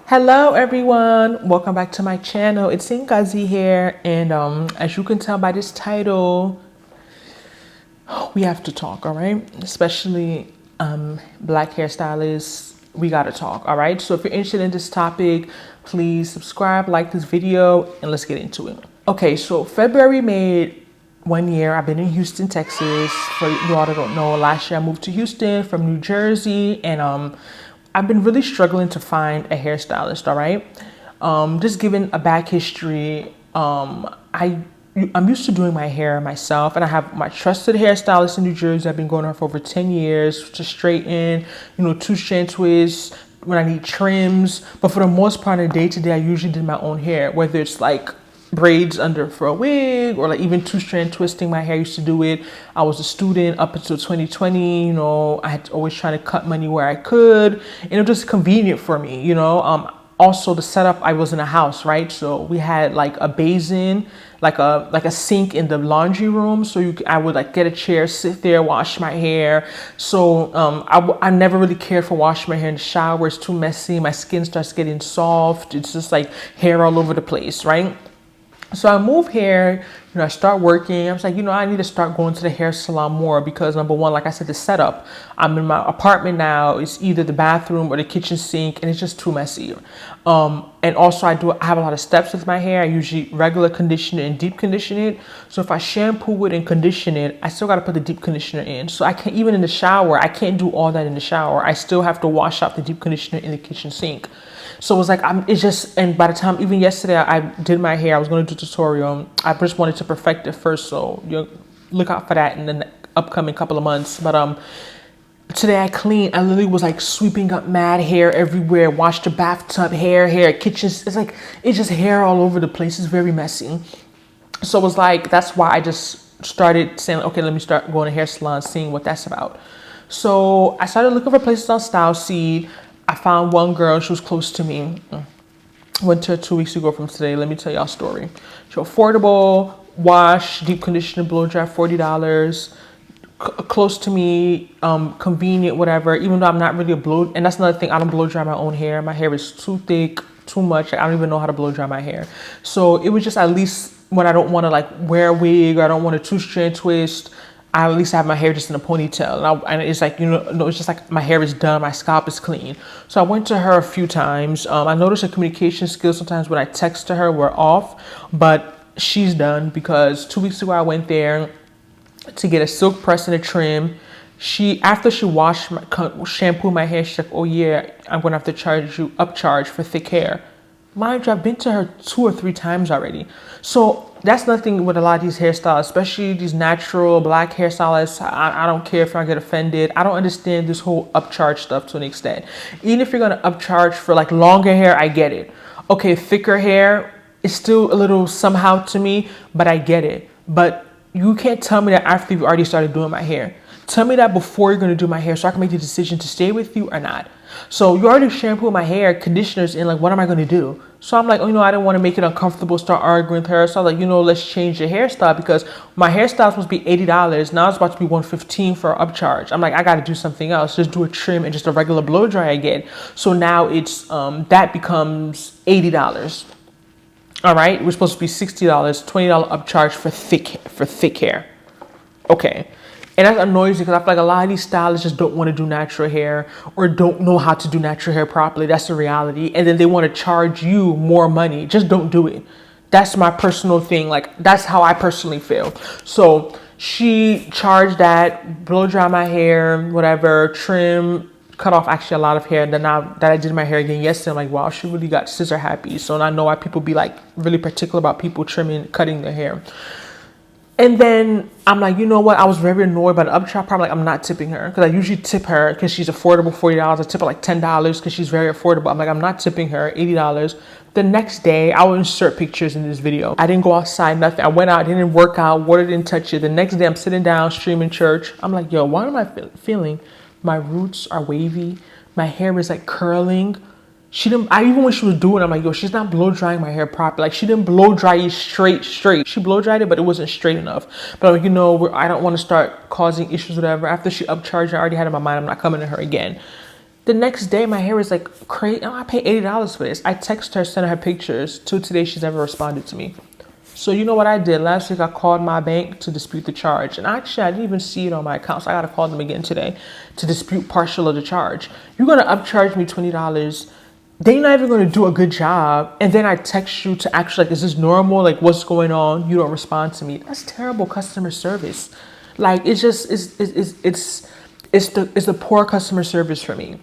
Hello everyone, welcome back to my channel. It's Ngozi here, and as you can tell by this title, we have to talk, all right? Especially black hairstylists, we gotta talk, all right? So if you're interested in this topic, please subscribe, like this video, and let's get into it. Okay, so February made 1 year. I've been in Houston, Texas. For you all that don't know, last year I moved to Houston from New Jersey, and I've been really struggling to find a hairstylist, all right? Just given a back history, I'm used to doing my hair myself, and I have my trusted hairstylist in New Jersey. I've been going to her for over 10 years to straighten, two-strand twists, when I need trims. But for the most part, of the day-to-day, I usually did my own hair, whether it's like braids under for a wig or like even two-strand twisting my hair. I used to do it. I was a student up until 2020. I had always trying to cut money where I could, and it was just convenient for me. Also the setup, I was in a house, right? So we had like a basin, like a sink in the laundry room. So I would like get a chair, sit there, wash my hair. So I never really cared for washing my hair in the shower. It's too messy. My skin starts getting soft. It's just like hair all over the place, right? So I moved here, I start working. I was like, I need to start going to the hair salon more because number one, like I said, the setup, I'm in my apartment now. It's either the bathroom or the kitchen sink, and it's just too messy. And also I have a lot of steps with my hair. I usually regular condition it and deep condition it. So if I shampoo it and condition it, I still got to put the deep conditioner in. So I can't, even in the shower, I can't do all that in the shower. I still have to wash out the deep conditioner in the kitchen sink. So it was like, and by the time, even yesterday, I did my hair. I was going to do a tutorial. I just wanted to perfect it first. So look out for that in the upcoming couple of months. But today I cleaned. I literally was like sweeping up mad hair everywhere. Washed the bathtub, hair, kitchens. It's just hair all over the place. It's very messy. So it was like, that's why I just started saying, okay, let me start going to hair salons, seeing what that's about. So I started looking for places on StyleSeed. I found one girl, she was close to me. Went to her 2 weeks ago from today. Let me tell y'all a story. She affordable, wash, deep conditioner, blow dry, $40. Close to me, convenient, whatever. Even though I'm not really and that's another thing, I don't blow dry my own hair. My hair is too thick, too much. I don't even know how to blow dry my hair. So it was just, at least when I don't want to like wear a wig or I don't want a two-strand twist, I at least have my hair just in a ponytail. And it's like, it's just like my hair is done, my scalp is clean. So I went to her a few times. I noticed her communication skills sometimes when I text to her were off, but she's done because 2 weeks ago I went there to get a silk press and a trim. After she shampooed my hair, she's like, oh yeah, I'm gonna have to upcharge for thick hair. Mind you, I've been to her 2 or 3 times already. So that's nothing with a lot of these hairstylists, especially these natural black hairstylists. I don't care if I get offended. I don't understand this whole upcharge stuff to an extent. Even if you're going to upcharge for like longer hair, I get it. Okay, thicker hair is still a little somehow to me, but I get it. But you can't tell me that after you've already started doing my hair. Tell me that before you're going to do my hair so I can make the decision to stay with you or not. So you already shampooed my hair, conditioners in, like, what am I going to do? So I'm like, I didn't want to make it uncomfortable, start arguing with her. So I was like, let's change the hairstyle because my hairstyle is supposed to be $80. Now it's about to be $115 for an upcharge. I'm like, I got to do something else. Just do a trim and just a regular blow dry again. So now it's, that becomes $80. All right. We're supposed to be $60, $20 upcharge for thick hair. Okay. And that annoys me because I feel like a lot of these stylists just don't want to do natural hair or don't know how to do natural hair properly. That's the reality. And then they want to charge you more money. Just don't do it. That's my personal thing. Like, that's how I personally feel. So she charged that, blow dry my hair, whatever, trim, cut off actually a lot of hair. Then now that I did my hair again yesterday, I'm like, wow, she really got scissor happy. So I know why people be like really particular about people cutting their hair. And then I'm like, you know what? I was very annoyed by the upcharge. I'm like, I'm not tipping her because I usually tip her because she's affordable, $40. I tip her like $10 because she's very affordable. I'm like, I'm not tipping her $80. The next day, I will insert pictures in this video. I didn't go outside, nothing. I went out, didn't work out, water didn't touch it. The next day, I'm sitting down, streaming church. I'm like, yo, why am I feeling my roots are wavy? My hair is like curling. Even when she was doing it, I'm like, yo, she's not blow drying my hair properly. Like, she didn't blow dry it straight. She blow dried it, but it wasn't straight enough. But I'm like, I don't want to start causing issues, whatever. After she upcharged, I already had in my mind, I'm not coming to her again. The next day, my hair is like crazy. I paid $80 for this. I text her, sent her pictures. Till today, she's never responded to me. So you know what I did? Last week, I called my bank to dispute the charge. And actually, I didn't even see it on my account. So I got to call them again today to dispute partial of the charge. You're going to upcharge me $20. They're not even going to do a good job. And then I text you to actually, like, is this normal? Like, what's going on? You don't respond to me. That's terrible customer service. Like, it's just, it's the poor customer service for me.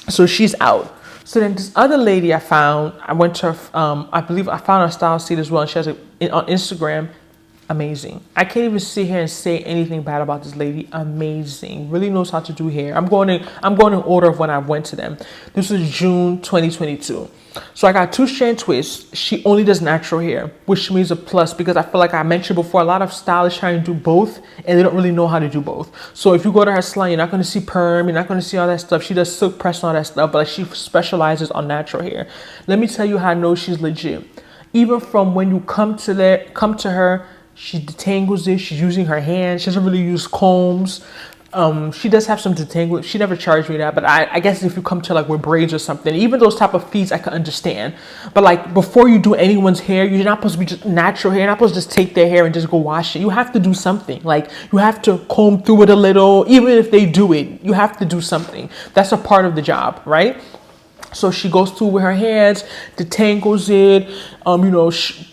So she's out. So then this other lady I found, I went to her, I believe I found her style seat as well. And she has on Instagram, amazing. I can't even sit here and say anything bad about this lady. Amazing. Really knows how to do hair. I'm going in order of when I went to them. This was June 2022. So I got 2-strand twists. She only does natural hair, which means a plus because I feel like I mentioned before, a lot of stylists try to do both and they don't really know how to do both. So if you go to her salon, you're not going to see perm, you're not going to see all that stuff. She does silk press and all that stuff, but like she specializes on natural hair. Let me tell you how I know she's legit. Even from when you come to her, she detangles it. She's using her hands. She doesn't really use combs. She does have some detangle. She never charged me that, but I guess if you come to like with braids or something, even those type of feeds I can understand. But like before you do anyone's hair, you're not supposed to be just natural hair. You're not supposed to just take their hair and just go wash it. You have to do something. Like you have to comb through it a little. Even if they do it, you have to do something. That's a part of the job, right? So she goes through with her hands, detangles it,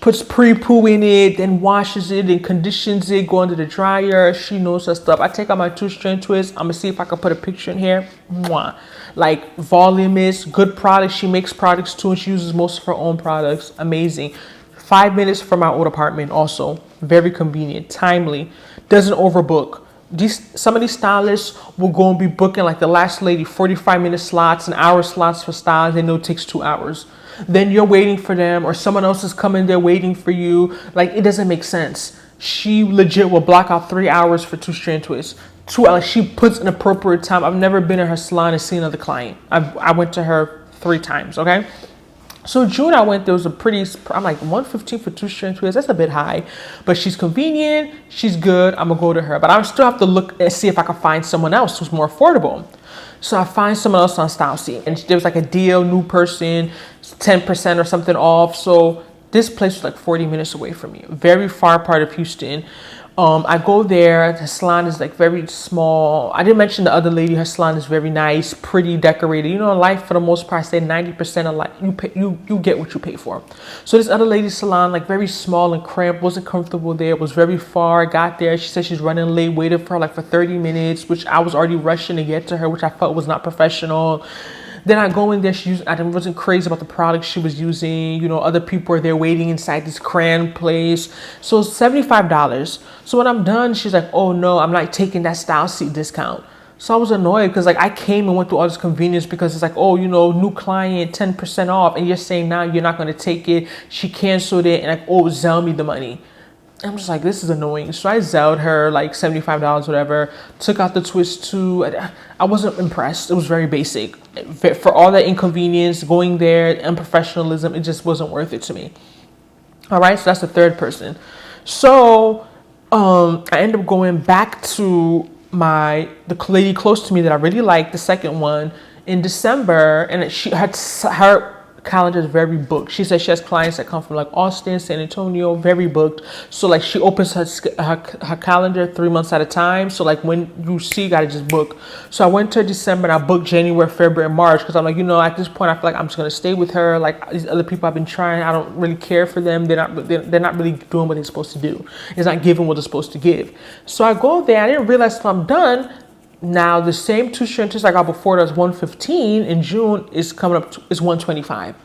puts pre-poo in it, then washes it and conditions it, go under the dryer. She knows her stuff. I take out my 2-strand twist. I'm going to see if I can put a picture in here. Mwah. Like voluminous, good products. She makes products too, and she uses most of her own products. Amazing. 5 minutes from my old apartment also. Very convenient, timely, doesn't overbook. Some of these stylists will go and be booking like the last lady 45-minute slots, an hour slots for styles. They know it takes 2 hours. Then you're waiting for them or someone else is coming there waiting for you. Like it doesn't make sense. She legit will block out 3 hours for 2-strand twists. 2 hours. She puts an appropriate time. I've never been in her salon and seen another client. I went to her 3 times. Okay. So June I went, there was I'm like $115 for 2-strand twists. That's a bit high, but she's convenient. She's good. I'm gonna go to her, but I still have to look and see if I can find someone else who's more affordable. So I find someone else on Style Seat and there was like a deal, new person, 10% or something off. So this place was like 40 minutes away from me, very far part of Houston. I go there. The salon is like very small. I didn't mention the other lady. Her salon is very nice, pretty decorated. You know, life for the most part, I say 90% of life, you get what you pay for. So this other lady's salon, like very small and cramped, wasn't comfortable there. Was very far. Got there. She said she's running late. Waited for her like for 30 minutes, which I was already rushing to get to her, which I felt was not professional. Then I go in there, I wasn't crazy about the products she was using. You know, other people are there waiting inside this cramped place. So $75. So when I'm done, she's like, oh no, I'm not taking that Style Seat discount. So I was annoyed because like I came and went through all this convenience because it's like, oh, new client, 10% off. And you're saying now you're not going to take it. She canceled it and like, oh, Zelle me the money. I'm just like, this is annoying. So I Zelled her like $75, whatever. Took out the twist too. I wasn't impressed. It was very basic. For all that inconvenience, going there, unprofessionalism, it just wasn't worth it to me. All right, so that's the third person. So I ended up going back to the lady close to me that I really liked, the second one, in December, and her calendar is very booked. She says she has clients that come from like Austin, San Antonio, very booked. So like she opens her calendar 3 months at a time. So like when you see, you gotta just book. So I went to December and I booked January, February, March because I'm like, at this point I feel like I'm just gonna stay with her. Like these other people I've been trying, I don't really care for them. They're not really doing what they're supposed to do. It's not giving what they're supposed to give. So I go there. I didn't realize if I'm done. Now the same 2-strand twist I got before that was $115 in June is coming up is $125.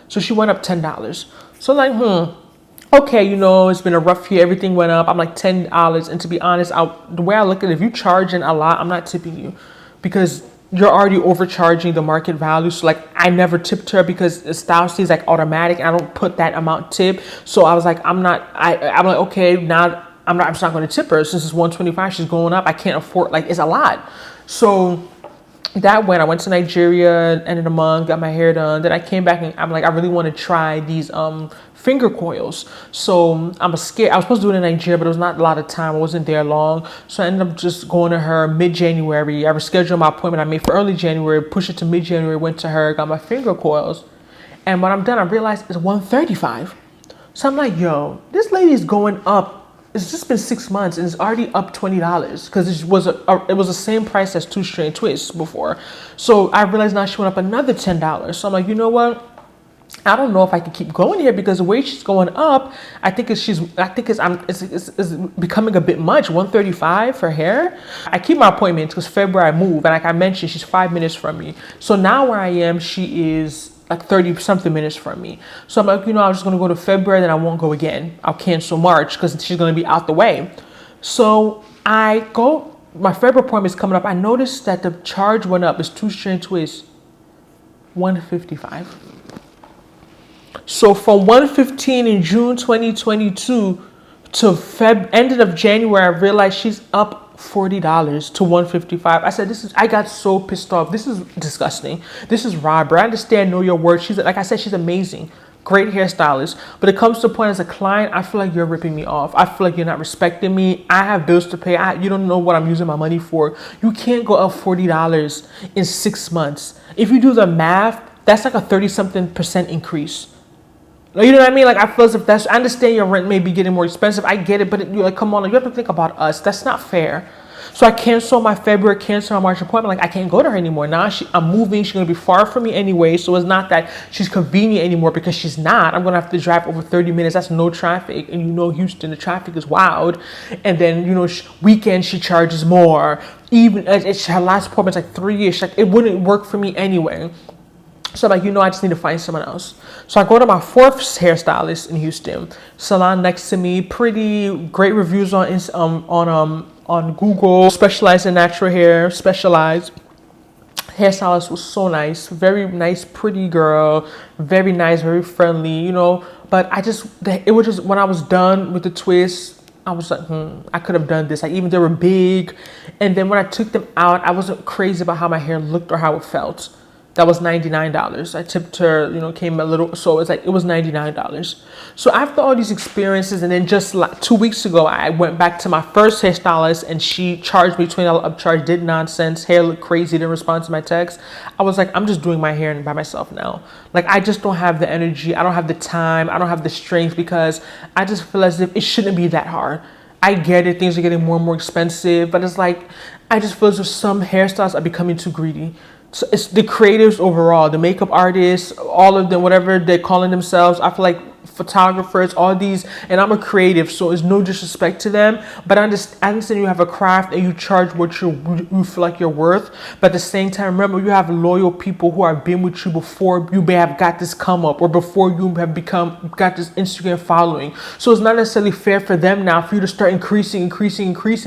So she went up $10. So like, okay, it's been a rough year. Everything went up. I'm like $10. And to be honest, the way I look at it, if you're charging a lot, I'm not tipping you because you're already overcharging the market value. So like I never tipped her because the Style Seat is like automatic. I don't put that amount tip. So I was like, I'm like, okay, now I'm just not going to tip her since it's $125. She's going up. I can't afford, like, it's a lot. So that went. I went to Nigeria end of the month, got my hair done. Then I came back and I'm like, I really want to try these finger coils. So I'm scared. I was supposed to do it in Nigeria, but it was not a lot of time. I wasn't there long. So I ended up just going to her mid-January. I rescheduled my appointment I made for early January, pushed it to mid-January, went to her, got my finger coils. And when I'm done, I realized it's $135. So I'm like, yo, this lady's going up. It's just been 6 months and it's already up $20 because it was the same price as two strand twists before. So I realized now she went up another $10. So I'm like, you know what? I don't know if I can keep going here because the way she's going up, I think it's becoming a bit much. $135 for hair. I keep my appointments because February I move, and like I mentioned, she's 5 minutes from me. So now where I am, she is like 30 something minutes from me. So I'm like, you know, I'm just gonna go to February, then I won't go again. I'll cancel March because she's gonna be out the way. So I go, my February appointment is coming up. I noticed that the charge went up. It's two strand twists, $155. So from $115 in June 2022 to ended of January, I realized she's up $40 to $155. I said, I got so pissed off. This is disgusting. This is robbery. I understand, know your worth. She's, like I said, she's amazing. Great hairstylist. But it comes to a point as a client, I feel like you're ripping me off. I feel like you're not respecting me. I have bills to pay. You don't know what I'm using my money for. You can't go up $40 in 6 months. If you do the math, that's like a 30-something% increase. You know what I mean? Like, I feel as if I understand your rent may be getting more expensive. I get it, but you're like, come on, you have to think about us. That's not fair. So I canceled my February, canceled my March appointment. Like, I can't go to her anymore. Now I'm moving. She's going to be far from me anyway. So it's not that she's convenient anymore because she's not. I'm going to have to drive over 30 minutes. That's no traffic. And you know, Houston, the traffic is wild. And then, you know, weekends she charges more. Even her last appointment's like 3 years. Like, it wouldn't work for me anyway. So I'm like, you know, I just need to find someone else. So I go to my fourth hairstylist in Houston, Salon next to me. Pretty great reviews on Google. Specialized in natural hair. Specialized. Hairstylist was so nice, very nice, pretty girl, very nice, very friendly, you know. But it was just when I was done with the twist, I was like, I could have done this. Like, even they were big, and then when I took them out, I wasn't crazy about how my hair looked or how it felt. That was $99. I tipped her, you know, came a little, so it was $99. So after all these experiences, and then just like 2 weeks ago, I went back to my first hairstylist and she charged me $20 upcharge, did nonsense, hair looked crazy, didn't respond to my text. I was like, I'm just doing my hair by myself now. Like, I just don't have the energy, I don't have the time, I don't have the strength, because I just feel as if it shouldn't be that hard. I get it, things are getting more and more expensive, but it's like, I just feel as if some hairstyles are becoming too greedy. So it's the creatives overall, the makeup artists, all of them, whatever they're calling themselves. I feel like photographers, all these, and I'm a creative, so it's no disrespect to them, but I understand you have a craft and you charge what you feel like you're worth. But at the same time, remember, you have loyal people who have been with you before you may have got this come up, or before you have got this Instagram following. So it's not necessarily fair for them now for you to start increasing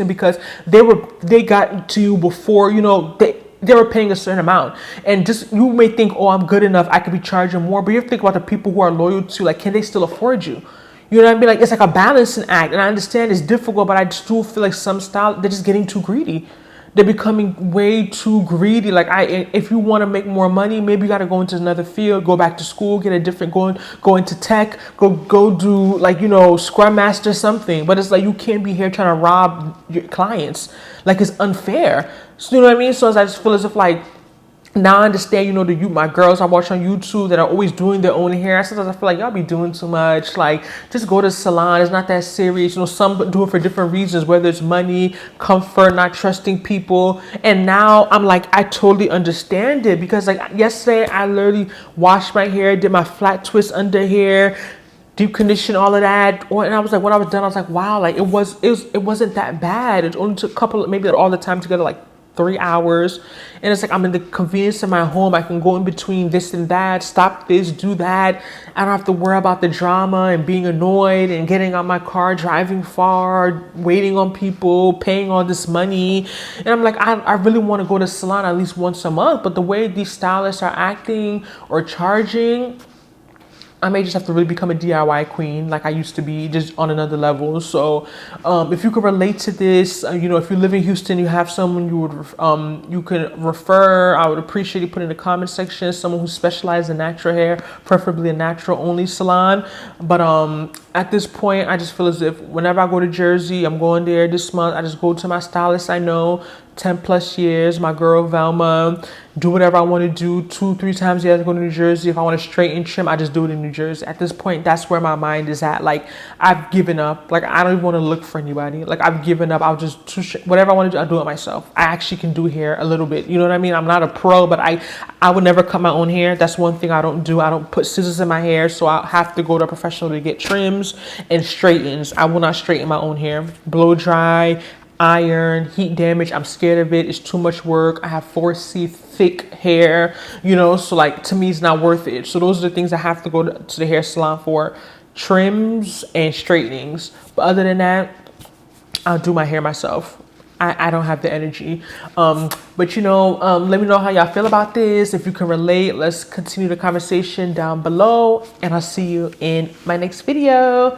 because they got to you before, you know, they were paying a certain amount. And just, you may think, oh, I'm good enough, I could be charging more. But you have to think about the people who are loyal to, like, can they still afford you? You know what I mean? Like, it's like a balancing act. And I understand it's difficult, but I still feel like some style, they're just getting too greedy. They're becoming way too greedy. Like, if you want to make more money, maybe you got to go into another field, go back to school, get a different, go into tech, go do, like, you know, Scrum Master something. But it's like, you can't be here trying to rob your clients. Like, it's unfair. So, you know what I mean? So I just feel as if, like, now I understand, you know, my girls I watch on YouTube that are always doing their own hair. Sometimes I feel like y'all be doing too much. Like, just go to the salon. It's not that serious. You know, some do it for different reasons, whether it's money, comfort, not trusting people. And now I'm like, I totally understand it, because like yesterday I literally washed my hair, did my flat twist under hair, deep condition, all of that. And I was like, when I was done, I was like, wow, like it wasn't that bad. It only took a couple, maybe all the time together, like 3 hours. And it's like, I'm in the convenience of my home. I can go in between this and that, stop this, do that. I don't have to worry about the drama and being annoyed and getting out my car, driving far, waiting on people, paying all this money. And I'm like, I really want to go to the salon at least once a month. But the way these stylists are acting or charging, I may just have to really become a DIY queen like I used to be, just on another level. So if you could relate to this, you know, if you live in Houston, you have someone you can refer, I would appreciate you put in the comment section someone who specializes in natural hair, preferably a natural only salon. But at this point, I just feel as if whenever I go to Jersey, I'm going there this month, I just go to my stylist I know, 10 plus years, my girl Velma, do whatever I want to do 2-3 times a year. I go to New Jersey. If I want to straighten, trim, I just do it in New Jersey. At this point, that's where my mind is at. Like, I've given up. Like, I don't even want to look for anybody. Like, I've given up. I'll just whatever I want to do, I'll do it myself. I actually can do hair a little bit, you know what I mean? I'm not a pro, but I would never cut my own hair. That's one thing I don't do. I don't put scissors in my hair, so I have to go to a professional to get trims and straightens. I will not straighten my own hair. Blow dry, iron, heat damage, I'm scared of it. It's too much work. I have 4C thick hair, you know, so like, to me, it's not worth it. So those are the things I have to go to the hair salon for: trims and straightenings. But other than that, I'll do my hair myself. I don't have the energy. But you know, let me know how y'all feel about this. If you can relate, let's continue the conversation down below, and I'll see you in my next video.